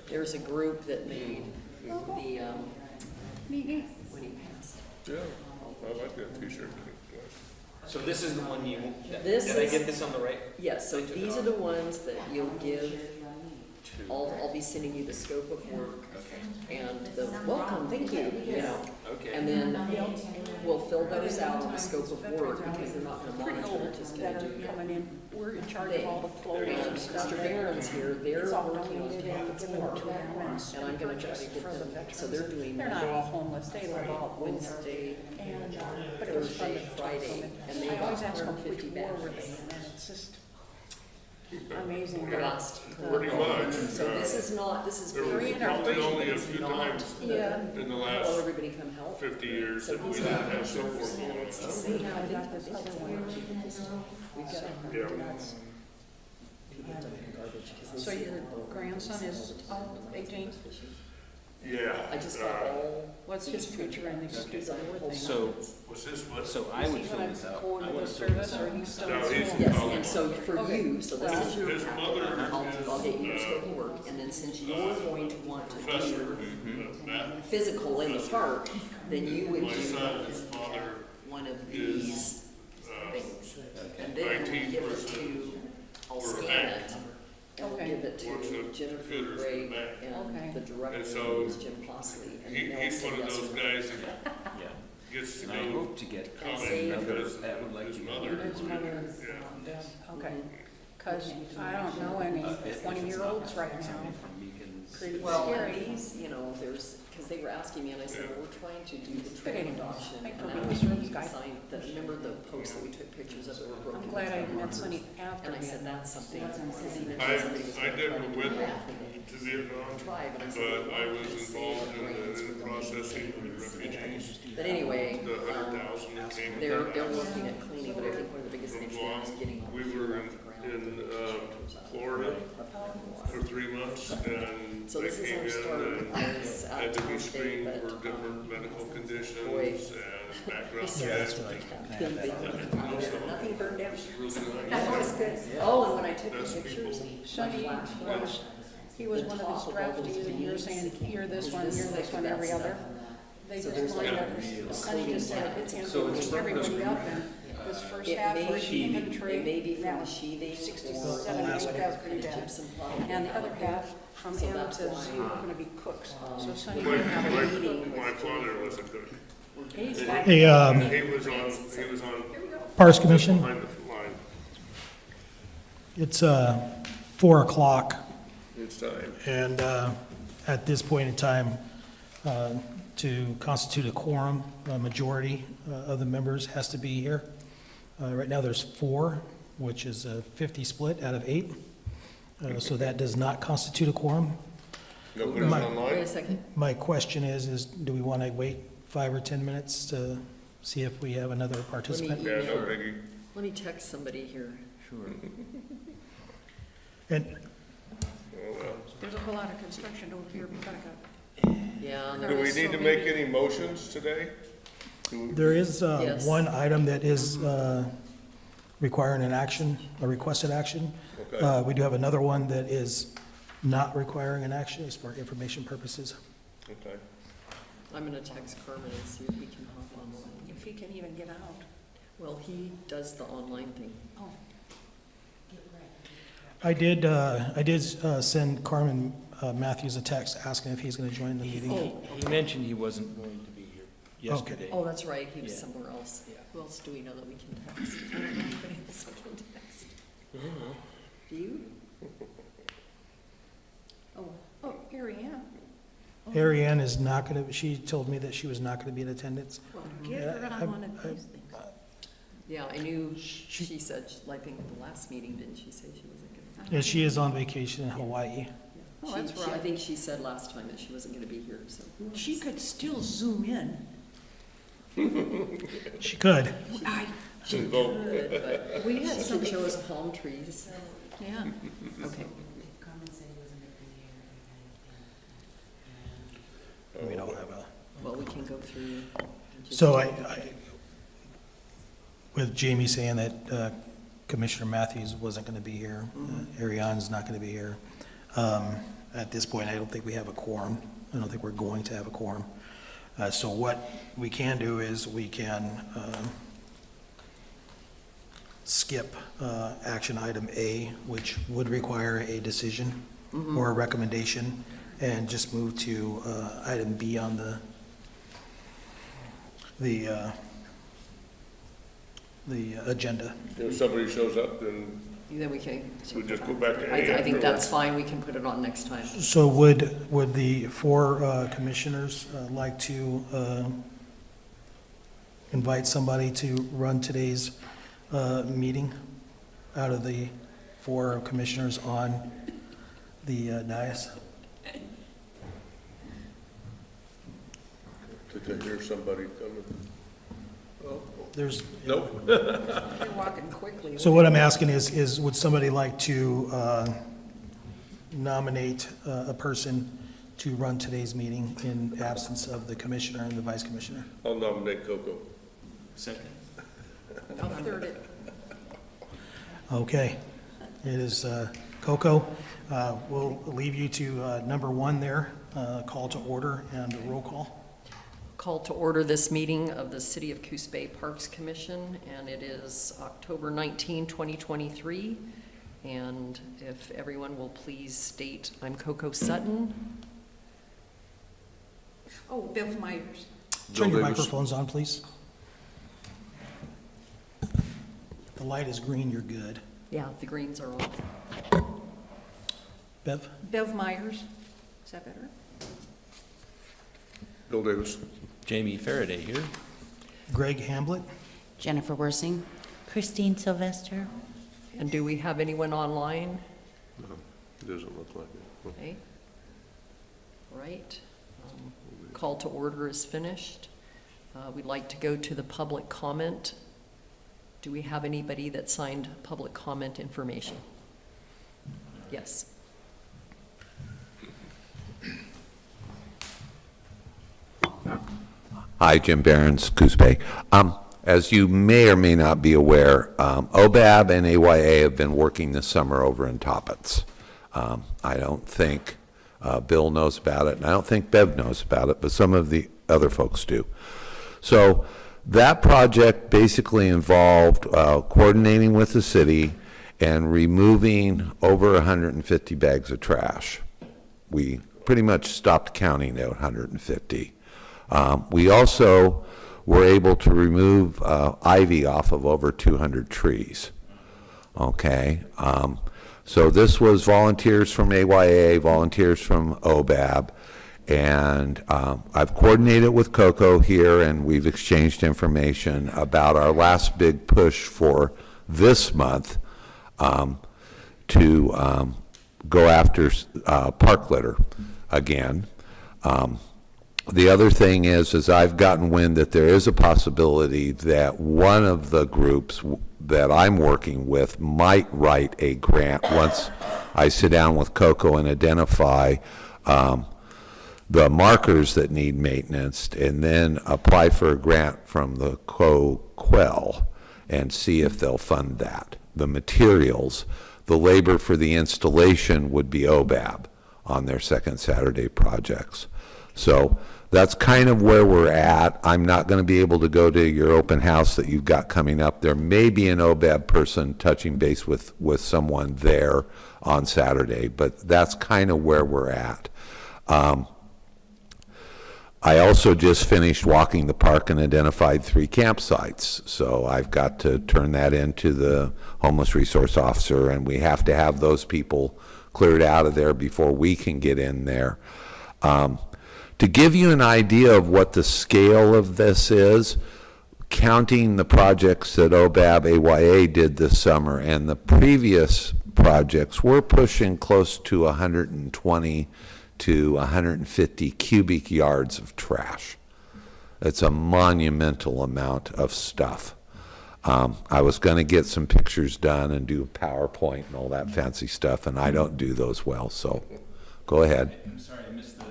There's a group that made the, when he passed. Yeah, I like that t-shirt. So this is the one you, This did I is- get this on the right? Yes, so these are the ones that you'll give, I'll be sending you the scope of work and the welcome, thank you, you know. Okay. And then we'll fill those out in the scope of work because they're not gonna Pretty monitor, old they're just that gonna are do coming in. We're in charge they. of all the flows And and stuff. Mr. Barron's here, they're It's all working on donated half and the given farm. to them And I'm gonna try to get for the them, veterans. so they're doing They're not Monday, all homeless, they live all over. Wednesday, And, but it was fun to Thursday, talk to Friday, them. and they I always got ask them 150 which war were they batteries. in, and it's just amazing. the last. Pretty much. So this is not, this is. There was being probably free, only but a it's few not times Yeah. in the Well, last everybody come help. 50 years So that we he's didn't got have support. and it's the We same. now I think got this other one. We've got Yeah. That's- people dumping garbage 'cause they So see your it all. grandson is 18? Yeah. I just got all. What's his future in these He's on the whole things? So- Was this what? So I Is would he fill gonna this out. go I into wanna the fill service this or out. he's still No, in he's- school? Yes, and so for Okay. you, so this is your His packet. mother I'll get you your scope of work, and then since you're going to want to Professor, do Matt, physical in the park, then you would my do son, his father one of these is, things. And then when you give it to, I'll for scan Mac. it, and we'll Okay. give it Works to with Jennifer computers Gray, for Mac. and Okay. the director And so is Jim Postley. And he, they'll he's say one of yes those or no. guys that Yeah. gets to And I go hope to get And comment say- because that would like his to go. mother. His mother. Yeah. Okay, because I don't know any 20-year-olds right now. From Beacon's. Pretty Well, scary. and these, you know, there's, because they were asking me, and I said, well, we're trying to do the But trail anyway, adoption. thanks And for I being was a really service guy. excited, that, remember the posts that we took pictures of that were broken? I'm glad I trail met markers? Sonny after. And I said, that's something, because he mentioned I, somebody was I gonna try never to do went that. to Vietnam, Tribe, and I but said, well, I was let's see involved what in grants the we're gonna processing do. of refugees. But anyway, The 100,000 that came. they're from that. working at cleaning, but I think one of the biggest From things now is Guam. getting all We the were food in, off the ground. Florida for 3 months, and So they this is came our in start. and I was out had to of be town screened today, for but, different medical conditions boy. and background Yeah, checks. nothing burned down. Really nice. That was good. Oh, and when I took the Best pictures, people. my Sonny flash was, he was one of his draftees, and you're saying, you're this one, every other. They So just there's lined like up, Sonny just said, it's him, So it's everybody up, and this first It half may was be, inventory, it may be from that the was sheathing 67, or 8, that was pretty the bad. gypsum product. And the other half, from So him that's to why, Z, were gonna be cooks, so Sonny My, would have a meeting. my father was a cook. He's And like, he Hey, was on Parks Commission, behind the line. it's 4 o'clock, It's time. and at this point in time, to constitute a quorum, a majority of the members has to be here. Right now, there's 4, which is a 50 split out of 8, so that does not constitute a quorum. No, put it My- Wait a online? second. My question is do we want to wait 5 or 10 minutes to see if we have another participant? Yeah, no biggie. Let me text somebody here. Sure. And Oh, well. there's a whole lot of construction over here, back up. Yeah, and Do there we was need so to make many- any motions today? Do we- there is Yes. one item that is requiring an action, a requested action. Okay. We do have another one that is not requiring an action, it's for information purposes. Okay. I'm gonna text Carmen and see if we can hop online. If he can even get out. Well, he does the online thing. Oh, I did send Carmen Matthews a text asking if he's going to join the meeting. Oh, He mentioned he wasn't going to be here yesterday. oh, that's right, he was Yeah. somewhere else. Yeah. Who else do we know that we can text? I don't know anybody else I can text. Do you? oh, here he am. Ariane is not going to, she told me that she was not going to be in attendance. Get her I- on one of I- these things. Yeah, I knew, she said, I think at the last meeting, didn't she say she wasn't gonna? Yeah, she is on vacation in Hawaii. Oh, that's I right. think she said last time that she wasn't gonna be here, so. She could still zoom in. She could. She Vote. could, but we had some show us palm trees. Yeah. Okay. We don't have a, Well, we can go through. and just- so with Jamie saying that Commissioner Matthews wasn't going to be here, Ariane's not going to be here, At this point, I don't think we have a quorum. I don't think we're going to have a quorum. So what we can do is we can skip action item A, which would require a decision or a recommendation, and just move to item B on the agenda. If somebody shows up, then Then we can. we just go back to A. I think that's fine, we can put it on next time. So would the four commissioners like to invite somebody to run today's meeting out of the four commissioners on the dais? Did I hear somebody coming? Oh, There's, nope. You're walking quickly. so what I'm asking is would somebody like to nominate a person to run today's meeting in absence of the commissioner and the vice commissioner? I'll nominate Coco. Second. I'll third it. Okay, it is Coco. We'll leave you to number one there, call to order and a roll call. Call to order this meeting of the City of Coos Bay Parks Commission, and it is October 19, 2023. And if everyone will please state, I'm Coco Sutton. Oh, Bill Myers. Turn your Davis. microphones on, please. If the light is green, you're good. Yeah, the greens are on. Bev? Bill Myers. Is that better? Bill Davis. Jamie Faraday here. Greg Hamblett? Jennifer Worsing. Christine Sylvester. And do we have anyone online? No, it doesn't look like it. Okay. Right. Call to order is finished. We'd like to go to the public comment. Do we have anybody that signed public comment information? Yes. Hi, Jim Behrens, Coos Bay. As you may or may not be aware, OBAB and AYA have been working this summer over in Toppets. I don't think Bill knows about it, and I don't think Bev knows about it, but some of the other folks do. So that project basically involved coordinating with the city and removing over 150 bags of trash. We pretty much stopped counting at 150. We also were able to remove ivy off of over 200 trees. Okay, so this was volunteers from AYA, volunteers from OBAB, and I've coordinated with Coco here, and we've exchanged information about our last big push for this month to go after park litter again. The other thing is I've gotten wind that there is a possibility that one of the groups that I'm working with might write a grant once I sit down with Coco and identify the markers that need maintenance, and then apply for a grant from the COQUEL and see if they'll fund that. The materials, the labor for the installation would be OBAB on their second Saturday projects. So that's kind of where we're at. I'm not going to be able to go to your open house that you've got coming up. There may be an OBAB person touching base with someone there on Saturday, but that's kind of where we're at. I also just finished walking the park and identified 3 campsites. So I've got to turn that into the homeless resource officer, and we have to have those people cleared out of there before we can get in there. To give you an idea of what the scale of this is, counting the projects that OBAB AYA did this summer and the previous projects, we're pushing close to 120 to 150 cubic yards of trash. It's a monumental amount of stuff. I was going to get some pictures done and do PowerPoint and all that fancy stuff, and I don't do those well, so go ahead. I'm sorry, I missed the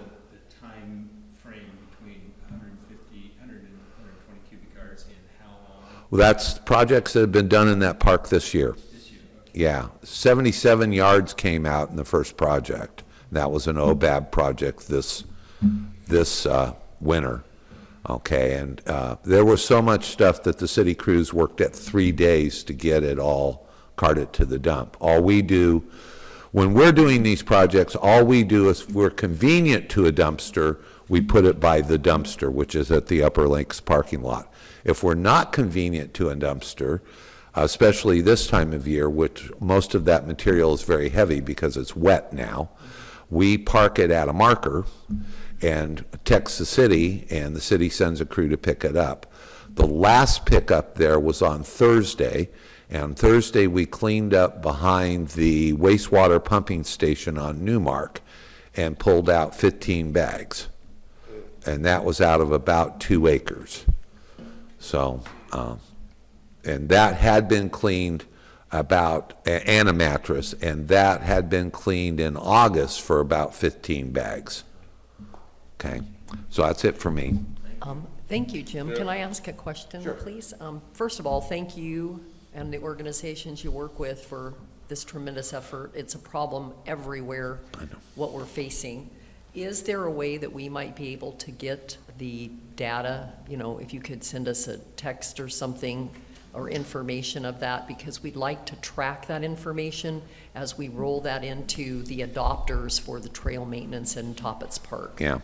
time frame between 150, 100 and 120 cubic yards and how long Well, that's projects that have been done in that park this year. this year? Okay. Yeah, 77 yards came out in the first project. That was an OBAB project this winter. Okay, and there was so much stuff that the city crews worked at 3 days to get it all carted to the dump. All we do, when we're doing these projects, all we do is, if we're convenient to a dumpster, we put it by the dumpster, which is at the Upper Links parking lot. If we're not convenient to a dumpster, especially this time of year, which most of that material is very heavy because it's wet now, we park it at a marker and text the city, and the city sends a crew to pick it up. The last pickup there was on Thursday, and Thursday we cleaned up behind the wastewater pumping station on Newmark and pulled out 15 bags. And that was out of about 2 acres. So, and that had been cleaned and a mattress, and that had been cleaned in August for about 15 bags. Okay, so that's it for me. Thank you, Jim. Can I ask a question, please? First of all, thank you and the organizations you work with for this tremendous effort. It's a problem everywhere, what we're facing. Is there a way that we might be able to get the data, you know, if you could send us a text or something, or information of that, because we'd like to track that information as we roll that into the adopters for the trail maintenance in Toppets Park. Yeah.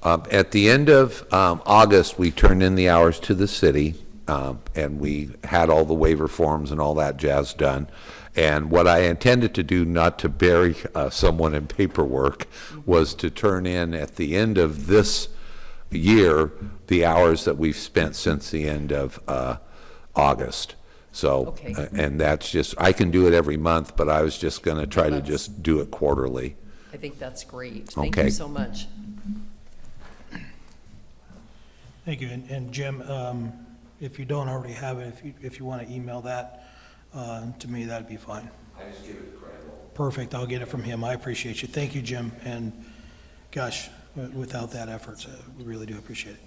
At the end of August, we turned in the hours to the city, and we had all the waiver forms and all that jazz done. And what I intended to do, not to bury someone in paperwork, was to turn in at the end of this year the hours that we've spent since the end of August. So, Okay. And that's just, I can do it every month, but I was just going to try to just do it quarterly. I think that's great. Thank Okay. you so much. Thank you. And Jim, if you don't already have it, if you want to email that to me, that'd be fine. I just give it to Crandall. Perfect. I'll get it from him. I appreciate you. Thank you, Jim. And gosh, without that effort, we really do appreciate it.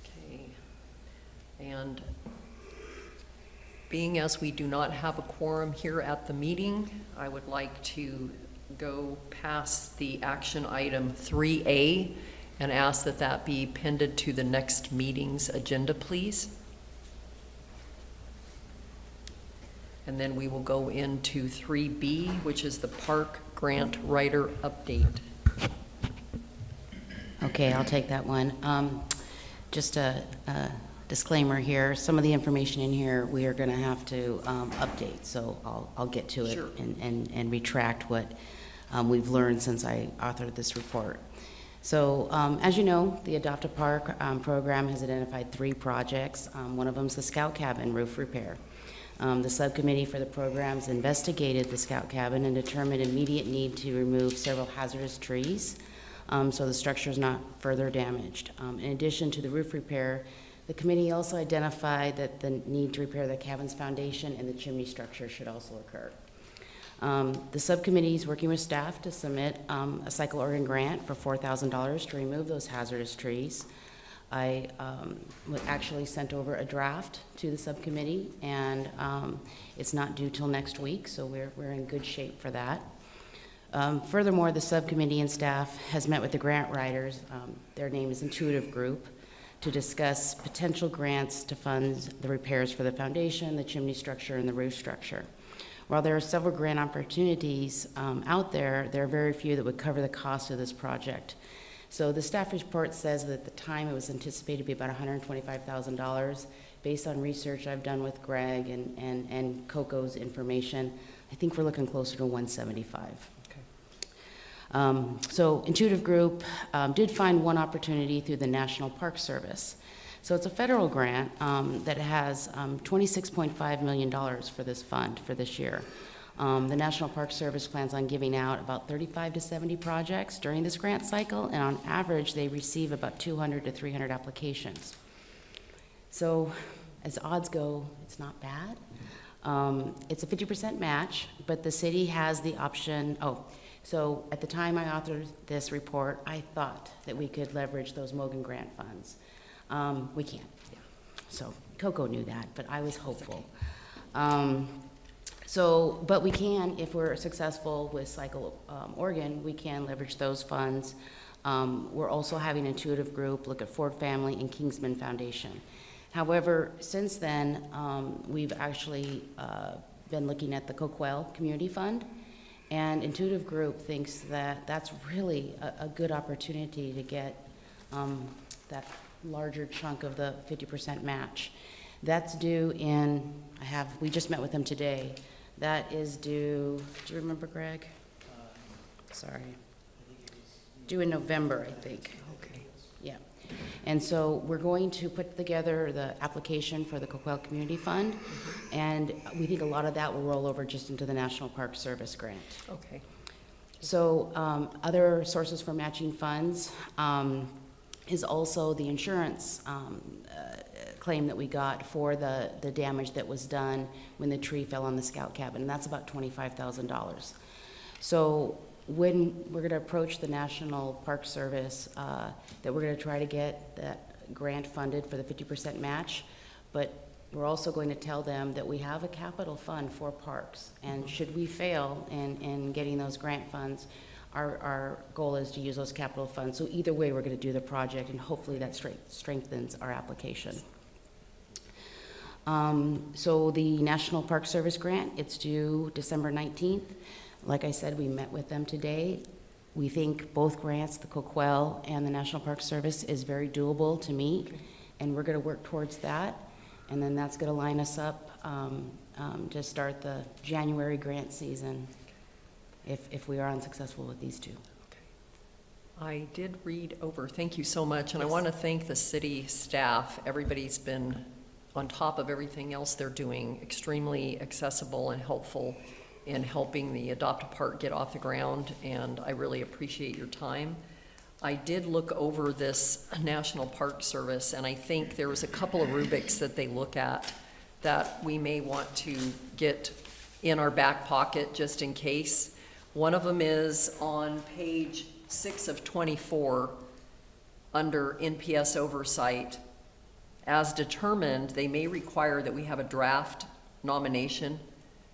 Okay. And being as we do not have a quorum here at the meeting, I would like to go past the action item 3A and ask that that be appended to the next meeting's agenda, please. And then we will go into 3B, which is the park grant writer update. Okay, I'll take that one. Just a disclaimer here, some of the information in here, we are going to have to update, so I'll get to it. Sure. and retract what we've learned since I authored this report. So, as you know, the Adopt a Park program has identified 3 projects. One of them is the Scout Cabin roof repair. The subcommittee for the programs investigated the Scout Cabin and determined immediate need to remove several hazardous trees so the structure is not further damaged. In addition to the roof repair, the committee also identified that the need to repair the cabin's foundation and the chimney structure should also occur. The subcommittee is working with staff to submit a cycle organ grant for $4,000 to remove those hazardous trees. I actually sent over a draft to the subcommittee, and it's not due till next week, so we're in good shape for that. Furthermore, the subcommittee and staff has met with the grant writers, their name is Intuitive Group, to discuss potential grants to fund the repairs for the foundation, the chimney structure, and the roof structure. While there are several grant opportunities out there, there are very few that would cover the cost of this project. So the staff report says that at the time it was anticipated to be about $125,000. Based on research I've done with Greg and Coco's information, I think we're looking closer to $175,000. So Intuitive Group did find one opportunity through the National Park Service. So it's a federal grant that has $26.5 million for this fund for this year. The National Park Service plans on giving out about 35 to 70 projects during this grant cycle, and on average, they receive about 200 to 300 applications. So as odds go, it's not bad. It's a 50% match, but the city has the option. So at the time I authored this report, I thought that we could leverage those Mogan grant funds. We can't. So Coco knew that, but I was hopeful. So, but we can, if we're successful with Cycle Oregon, we can leverage those funds. We're also having Intuitive Group look at Ford Family and Kingsman Foundation. However, since then, we've actually been looking at the Coquel Community Fund, and Intuitive Group thinks that that's really a good opportunity to get that larger chunk of the 50% match. That's due in, we just met with them today. That is due, do you remember, Greg? Sorry. Due in November, I think. Okay. Yeah. And so we're going to put together the application for the Coquel Community Fund, and we think a lot of that will roll over just into the National Park Service grant. Okay. So other sources for matching funds is also the insurance claim that we got for the damage that was done when the tree fell on the scout cabin, and that's about $25,000. So when we're going to approach the National Park Service, that we're going to try to get that grant funded for the 50% match, but we're also going to tell them that we have a capital fund for parks, and should we fail in getting those grant funds, our goal is to use those capital funds. So either way, we're going to do the project, and hopefully that strengthens our application. So the National Park Service grant, it's due December 19th. Like I said, we met with them today. We think both grants, the Coquel and the National Park Service, is very doable to meet, and we're going to work towards that. And then that's going to line us up to start the January grant season if we are unsuccessful with these two. I did read over, thank you so much, and I want to thank the city staff. Everybody's been on top of everything else they're doing, extremely accessible and helpful in helping the Adopt-A-Park get off the ground, and I really appreciate your time. I did look over this National Park Service, and I think there was a couple of rubrics that they look at that we may want to get in our back pocket just in case. One of them is on page 6 of 24 under NPS oversight. As determined, they may require that we have a draft nomination.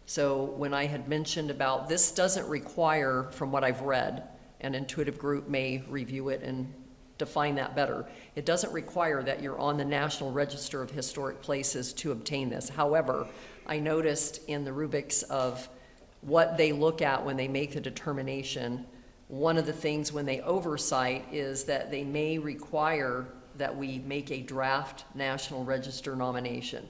So when I had mentioned about this doesn't require, from what I've read, and Intuitive Group may review it and define that better, it doesn't require that you're on the National Register of Historic Places to obtain this. However, I noticed in the rubrics of what they look at when they make the determination, one of the things when they oversight is that they may require that we make a draft National Register nomination.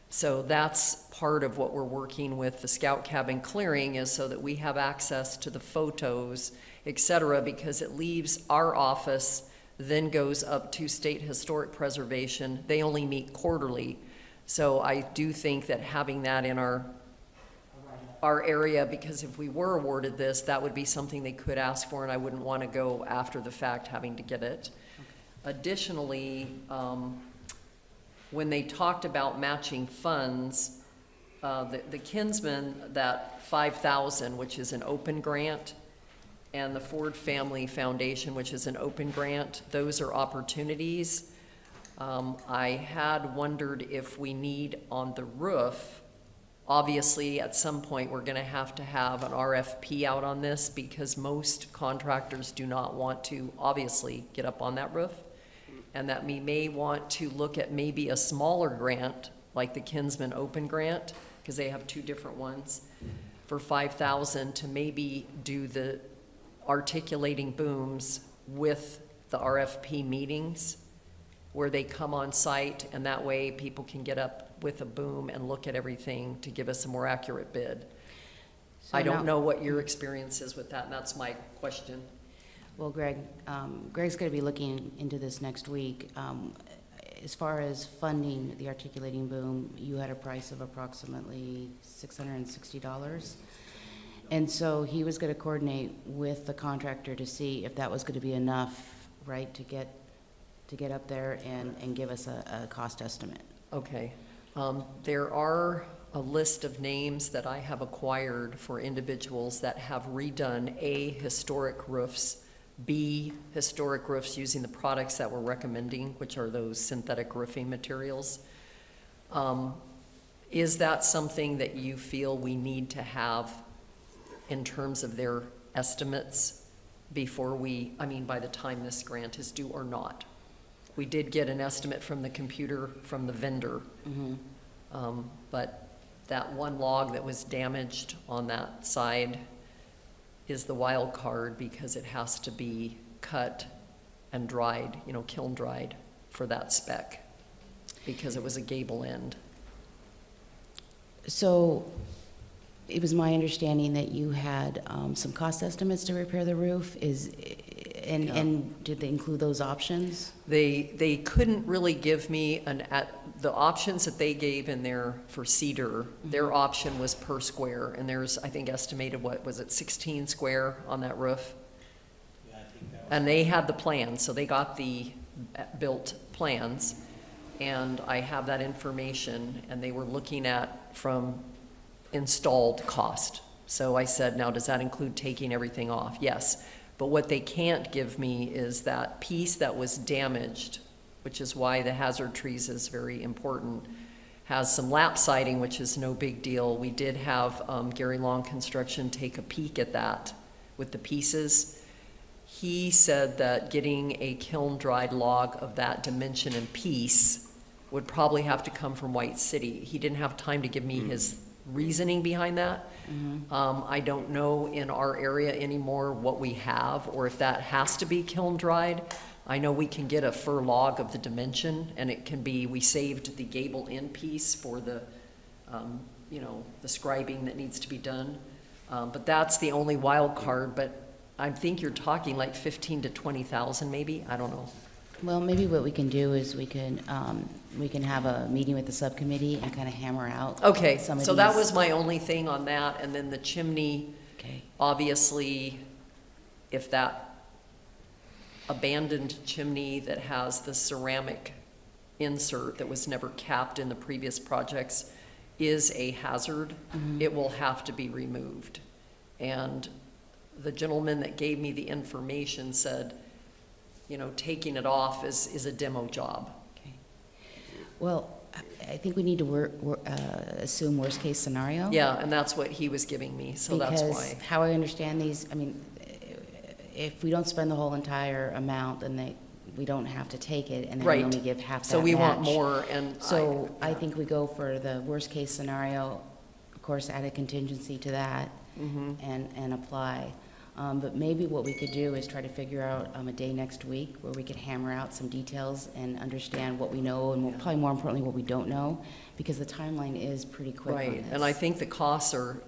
So that's part of what we're working with the Scout Cabin clearing, is so that we have access to the photos, et cetera, because it leaves our office, then goes up to State Historic Preservation. They only meet quarterly. So I do think that having that in our area, because if we were awarded this, that would be something they could ask for, and I wouldn't want to go after the fact having to get it. Additionally, when they talked about matching funds, the Kinsman, that $5,000, which is an open grant, and the Ford Family Foundation, which is an open grant, those are opportunities. I had wondered if we need on the roof, obviously at some point we're going to have an RFP out on this, because most contractors do not want to obviously get up on that roof, and that we may want to look at maybe a smaller grant like the Kinsman Open Grant, because they have two different ones, for $5,000 to maybe do the articulating booms with the RFP meetings where they come on site, and that way people can get up with a boom and look at everything to give us a more accurate bid. So I don't now- know what your experience is with that, and that's my question. Well, Greg's going to be looking into this next week. As far as funding the articulating boom, you had a price of approximately $660. And so he was going to coordinate with the contractor to see if that was going to be enough, right, to get up there and give us a cost estimate. Okay. There are a list of names that I have acquired for individuals that have redone A, historic roofs, B, historic roofs using the products that we're recommending, which are those synthetic roofing materials. Is that something that you feel we need to have in terms of their estimates before we, I mean, by the time this grant is due or not? We did get an estimate from the computer, from the vendor. But that one log that was damaged on that side is the wild card because it has to be cut and dried, you know, kiln dried for that spec, because it was a gable end. So it was my understanding that you had some cost estimates to repair the roof. And did they include those options? They couldn't really give me the options that they gave in there for cedar, their option was per square, and there's, I think, estimated, what was it, 16 square on that roof? Yeah, I think that was. And they had the plans, so they got the built plans, and I have that information, and they were looking at from installed cost. So I said, now, does that include taking everything off? Yes. But what they can't give me is that piece that was damaged, which is why the hazard trees is very important, has some lap siding, which is no big deal. We did have Gary Long Construction take a peek at that with the pieces. He said that getting a kiln-dried log of that dimension and piece would probably have to come from White City. He didn't have time to give me his reasoning behind that. I don't know in our area anymore what we have, or if that has to be kiln-dried. I know we can get a fir log of the dimension, and it can be, we saved the gable end piece for the, you know, the scribing that needs to be done. But that's the only wild card, but I think you're talking like 15 to 20,000 maybe, I don't know. Well, maybe what we can do is we can have a meeting with the subcommittee and kind of hammer out. Okay, some of so that these. was my only thing on that, and then the chimney, Okay. obviously, if that abandoned chimney that has the ceramic insert that was never capped in the previous projects is a hazard, it will have to be removed. And the gentleman that gave me the information said, you know, taking it off is a demo job. Okay. Well, I think we need to assume worst-case scenario. Yeah, and that's what he was giving me, so that's Because why. how I understand these, I mean, if we don't spend the whole entire amount, then we don't have to take it, and then we Right. only give half that So we want match. more, and So I think we go for the worst-case scenario, of course, add a contingency to that, and apply. But maybe what we could do is try to figure out a day next week where we could hammer out some details and understand what we know, and probably more importantly, what we don't know, because the timeline is pretty quick on right, this. and I think the costs are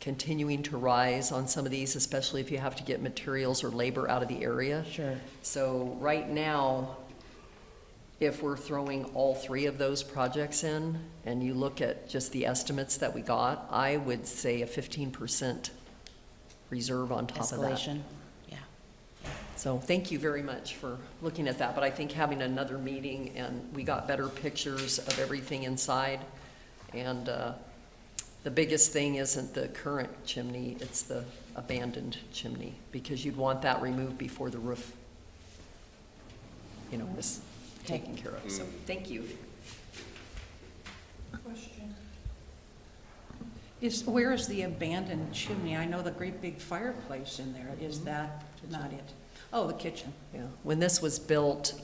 continuing to rise on some of these, especially if you have to get materials or labor out of the area. Sure. So right now, if we're throwing all three of those projects in, and you look at just the estimates that we got, I would say a 15% reserve on top of that. Escalation, yeah. So thank you very much for looking at that, but I think having another meeting, and we got better pictures of everything inside, and the biggest thing isn't the current chimney, it's the abandoned chimney, because you'd want that removed before the roof, you know, is taken care of, so thank you. Question. Where is the abandoned chimney? I know the great big fireplace in there. Is that not it? Oh, the kitchen. Yeah, when this was built,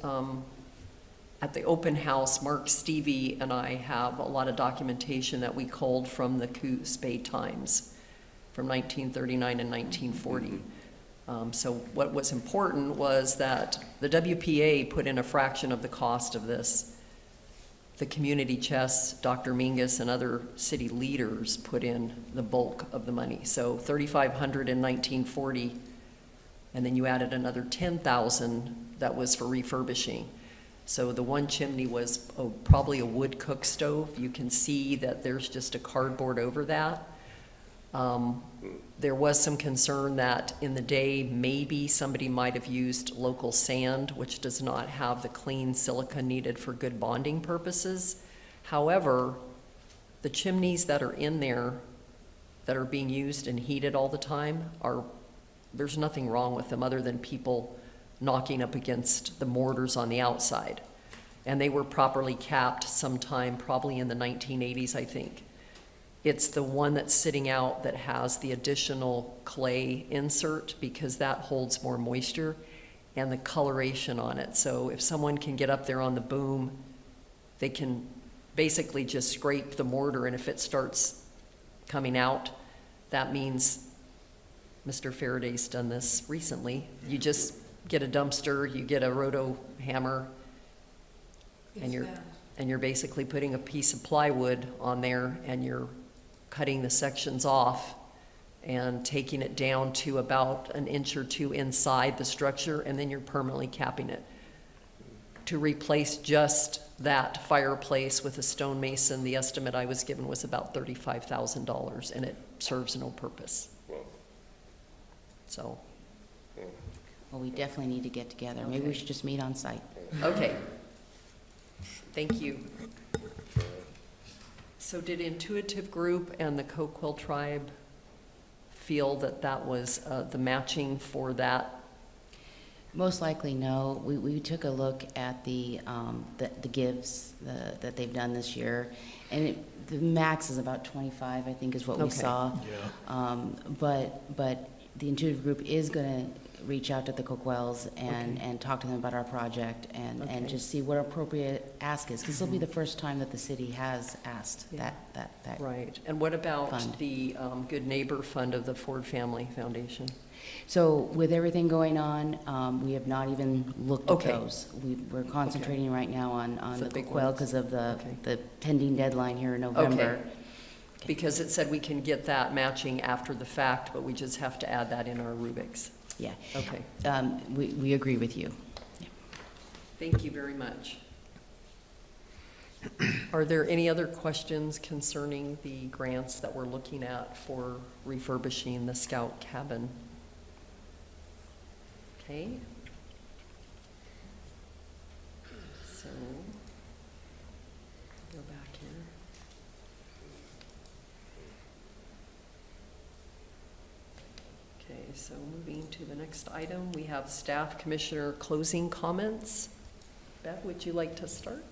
at the open house, Mark Stevie and I have a lot of documentation that we culled from the Coos Bay Times from 1939 and 1940. So what was important was that the WPA put in a fraction of the cost of this. The community chest, Dr. Mingus and other city leaders put in the bulk of the money. So $3,500 in 1940, and then you added another $10,000 that was for refurbishing. So the one chimney was probably a wood cook stove. You can see that there's just a cardboard over that. There was some concern that in the day, maybe somebody might have used local sand, which does not have the clean silica needed for good bonding purposes. However, the chimneys that are in there that are being used and heated all the time there's nothing wrong with them other than people knocking up against the mortars on the outside. and they were properly capped sometime, probably in the 1980s, I think. It's the one that's sitting out that has the additional clay insert, because that holds more moisture, and the coloration on it. So if someone can get up there on the boom, they can basically just scrape the mortar, and if it starts coming out, that means, Mr. Faraday's done this recently, you just get a dumpster, you get a roto hammer, and you're basically putting a piece of plywood on there, and you're cutting the sections off and taking it down to about an inch or two inside the structure, and then you're permanently capping it. To replace just that fireplace with a stonemason, the estimate I was given was about $35,000, and it serves no purpose. So, Well, we definitely need to get together. Maybe we Okay. should just meet on site. okay. Thank you. So did Intuitive Group and the Coquille Tribe feel that that was the matching for that? Most likely, no. We took a look at the gives that they've done this year, and the max is about 25, I think, is what we Okay. saw. Yeah. But the Intuitive Group is going to reach out to the Coquelles and talk to them about our project and Okay. just see what appropriate ask is, because this will be the first time that the city has asked Yeah. that. Right. And what about Fund. the Good Neighbor Fund of the Ford Family Foundation? So with everything going on, we have not even looked at Okay. those. We're concentrating right now on The the big Coquelle ones. because of Okay. the pending deadline here in November. Because it said we can get that matching after the fact, but we just have to add that in our rubrics. Yeah. Okay. We agree with you. Thank you very much. Are there any other questions concerning the grants that we're looking at for refurbishing the scout cabin? Okay. So, go back here. Okay, so moving to the next item, we have staff commissioner closing comments. Bev, would you like to start?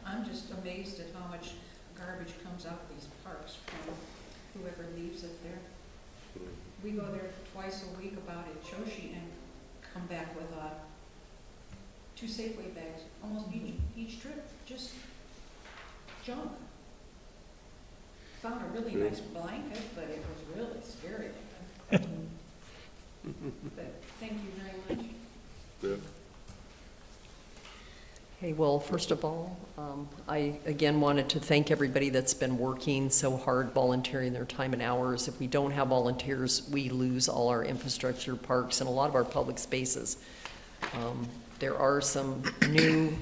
I'm just amazed at how much garbage comes out of these parks from whoever leaves it there. We go there twice a week about at Choshi and come back with 2 Safeway bags, almost each trip, just junk. Found a really nice blanket, but it was really scary. But thank you very much. Yeah. Okay, well, first of all, I again wanted to thank everybody that's been working so hard, volunteering their time and hours. If we don't have volunteers, we lose all our infrastructure, parks, and a lot of our public spaces. There are some new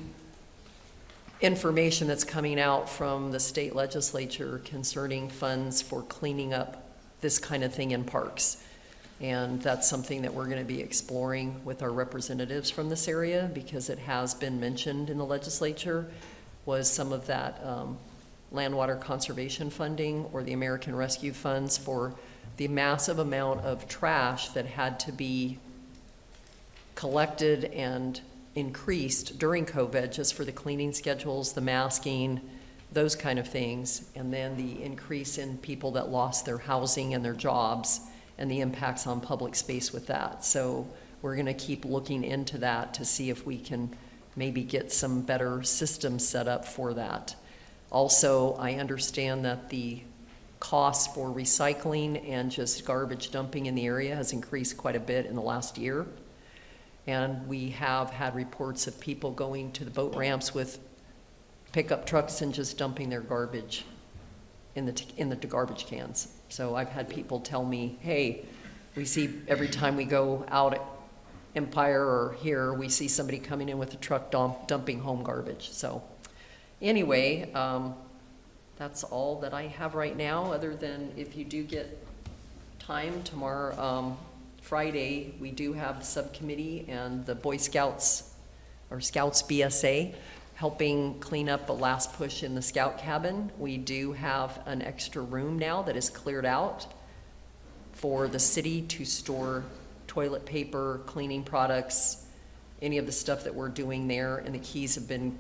information that's coming out from the state legislature concerning funds for cleaning up this kind of thing in parks. And that's something that we're going to be exploring with our representatives from this area, because it has been mentioned in the legislature, was some of that land water conservation funding or the American Rescue Funds for the massive amount of trash that had to be collected and increased during COVID, just for the cleaning schedules, the masking, those kind of things, and then the increase in people that lost their housing and their jobs, and the impacts on public space with that. So we're going to keep looking into that to see if we can maybe get some better systems set up for that. Also, I understand that the cost for recycling and just garbage dumping in the area has increased quite a bit in the last year. And we have had reports of people going to the boat ramps with pickup trucks and just dumping their garbage in the garbage cans. So I've had people tell me, hey, we see every time we go out at Empire or here, we see somebody coming in with a truck dumping home garbage. So anyway, that's all that I have right now, other than if you do get time tomorrow, Friday, we do have the subcommittee and the Boy Scouts, or Scouts BSA, helping clean up a last push in the scout cabin. We do have an extra room now that is cleared out for the city to store toilet paper, cleaning products, any of the stuff that we're doing there, and the keys have been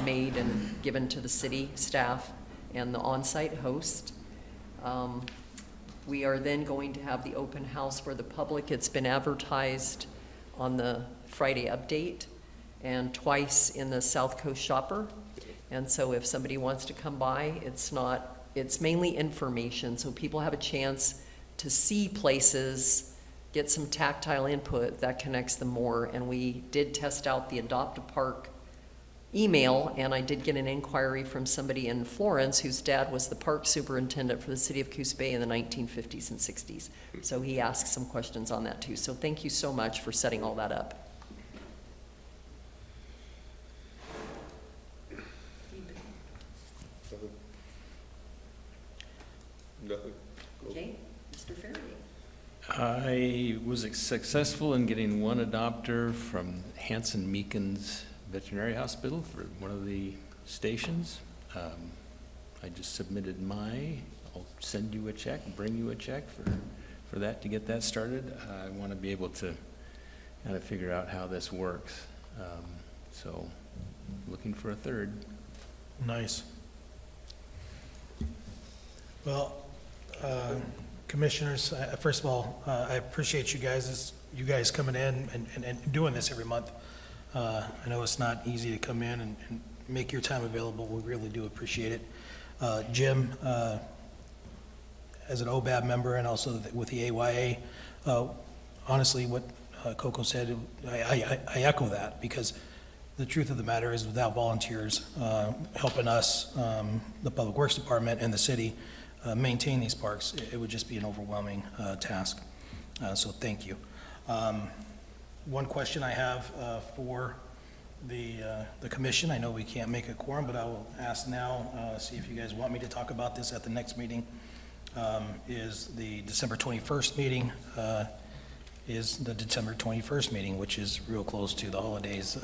made and given to the city staff and the on-site host. We are then going to have the open house for the public. It's been advertised on the Friday update and twice in the South Coast Shopper. And so if somebody wants to come by, it's mainly information, so people have a chance to see places, get some tactile input that connects them more. And we did test out the Adopt a Park email, and I did get an inquiry from somebody in Florence whose dad was the park superintendent for the city of Coos Bay in the 1950s and 60s. So he asked some questions on that too. So thank you so much for setting all that up. Nothing. Go. Okay, Mr. Faraday. I was successful in getting one adopter from Hanson Meekins Veterinary Hospital for one of the stations. I just submitted I'll send you a check, bring you a check for that to get that started. I want to be able to kind of figure out how this works. So looking for a third. Nice. Well, Commissioners, first of all, I appreciate you guys coming in and doing this every month. I know it's not easy to come in and make your time available. We really do appreciate it. Jim, as an OBAB member and also with the AYA, honestly, what Coco said, I echo that, because the truth of the matter is, without volunteers helping us, the Public Works Department and the city, maintain these parks, it would just be an overwhelming task. So thank you. One question I have for the commission, I know we can't make a quorum, but I will ask now, see if you guys want me to talk about this at the next meeting, is the December 21st meeting, which is real close to the holidays.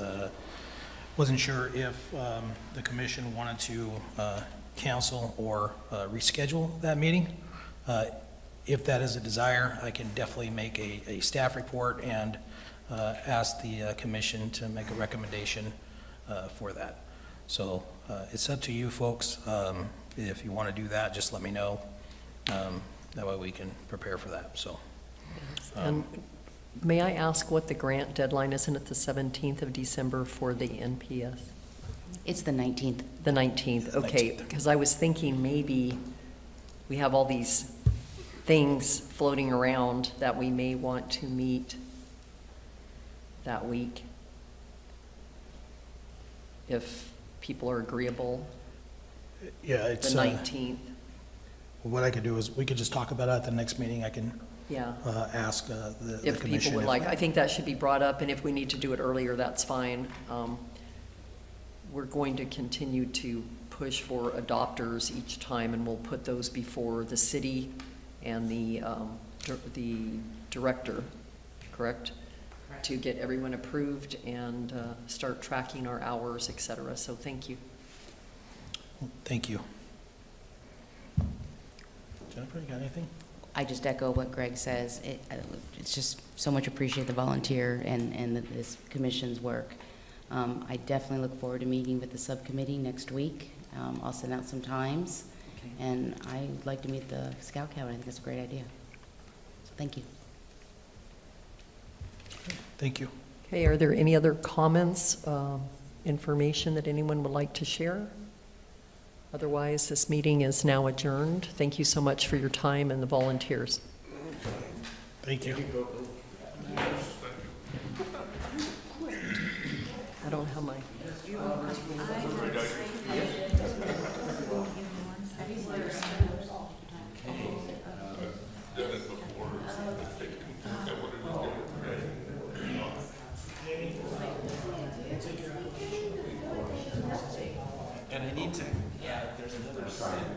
Wasn't sure if the commission wanted to cancel or reschedule that meeting. If that is a desire, I can definitely make a staff report and ask the commission to make a recommendation for that. So it's up to you folks. If you want to do that, just let me know. That way we can prepare for that. So. And may I ask what the grant deadline is? Isn't it the 17th of December for the NPS? It's the 19th. The 19th, okay, 19th. because I was thinking maybe we have all these things floating around that we may want to meet that week, if people are agreeable, Yeah, the it's, 19th, what I could do is, we could just talk about it at the next meeting. I can yeah. ask the If commission. people would like, I think that should be brought up, and if we need to do it earlier, that's fine. We're going to continue to push for adopters each time, and we'll put those before the city and the director, correct? To get everyone approved and start tracking our hours, et cetera. So thank you. Thank you. Jennifer, you got anything? I just echo what Greg says. It's just so much appreciate the volunteer and this commission's work. I definitely look forward to meeting with the subcommittee next week. I'll send out some times, Okay. and I'd like to meet the Scout Cabin. I think that's a great idea. So thank you. Thank you. Okay, are there any other comments, information that anyone would like to share? Otherwise, this meeting is now adjourned. Thank you so much for your time and the volunteers. Thank you. I don't have my. And I need to, yeah, there's another sentence.